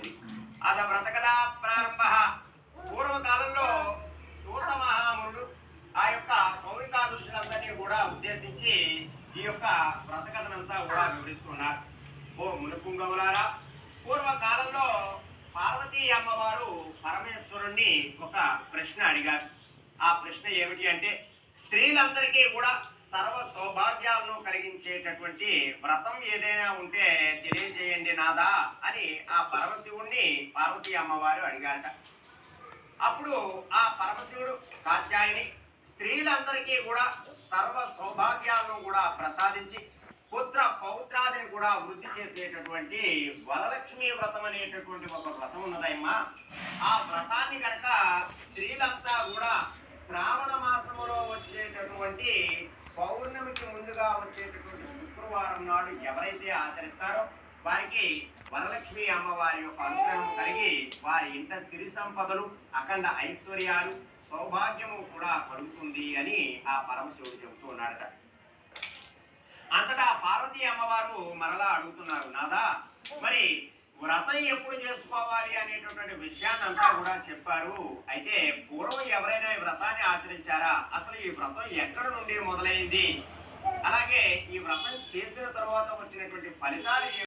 చెప్తున్నాడండి. అద వ్రతకథా ప్రారంభ. పూర్వకాలంలో సూత మహామునుడు ఆ యొక్క సౌమికాదుషులందరినీ కూడా ఉద్దేశించి ఈ యొక్క వ్రతకథనంతా కూడా వివరిస్తున్నారు. ఓ మునుపుంగవులారా, పూర్వకాలంలో పార్వతీ అమ్మవారు పరమేశ్వరుణ్ణి ఒక ప్రశ్న అడిగారు. ఆ ప్రశ్న ఏమిటి అంటే, స్త్రీలందరికీ కూడా సర్వ సౌభాగ్యాలను కలిగించేటటువంటి వ్రతం ఏదైనా ఉంటే తెలియజేయండి నాదా అని ఆ పరమశివుణ్ణి పార్వతీ అమ్మవారు అడిగారట. అప్పుడు ఆ పరమశివుడు కాత్యాయని స్త్రీలందరికీ కూడా సర్వ సౌభాగ్యాలను కూడా ప్రసాదించి పుత్ర పౌత్రాదిని కూడా వృద్ధి చేసేటటువంటి వరలక్ష్మి వ్రతం అనేటటువంటి ఒక వ్రతం ఉన్నదమ్మా. ఆ వ్రతాన్ని కనుక స్త్రీలంతా కూడా శ్రావణ మాసములో వచ్చేటటువంటి పౌర్ణమికి ముందుగా వచ్చేటటువంటి శుక్రవారం నాడు ఎవరైతే ఆచరిస్తారో వారికి వరలక్ష్మి అమ్మవారి యొక్క అనుగ్రహం కలిగి వారి ఇంట సిరి సంపదలు, అఖండ ఐశ్వర్యాలు, సౌభాగ్యము కూడా కలుగుతుంది అని ఆ పరమశివుడు చెబుతూ ఉన్నాడట. అంతటా పార్వతీ అమ్మవారు మరలా అడుగుతున్నారు, నాదా మరి వ్రతం ఎప్పుడు చేసుకోవాలి అనేటటువంటి విషయాన్ని అంతా కూడా చెప్పారు. అయితే పూర్వం ఎవరైనా ఈ వ్రతాన్ని ఆచరించారా? అసలు ఈ వ్రతం ఎక్కడి నుండి మొదలైంది? అలాగే ఈ వ్రతం చేసిన తర్వాత వచ్చినటువంటి ఫలితాలు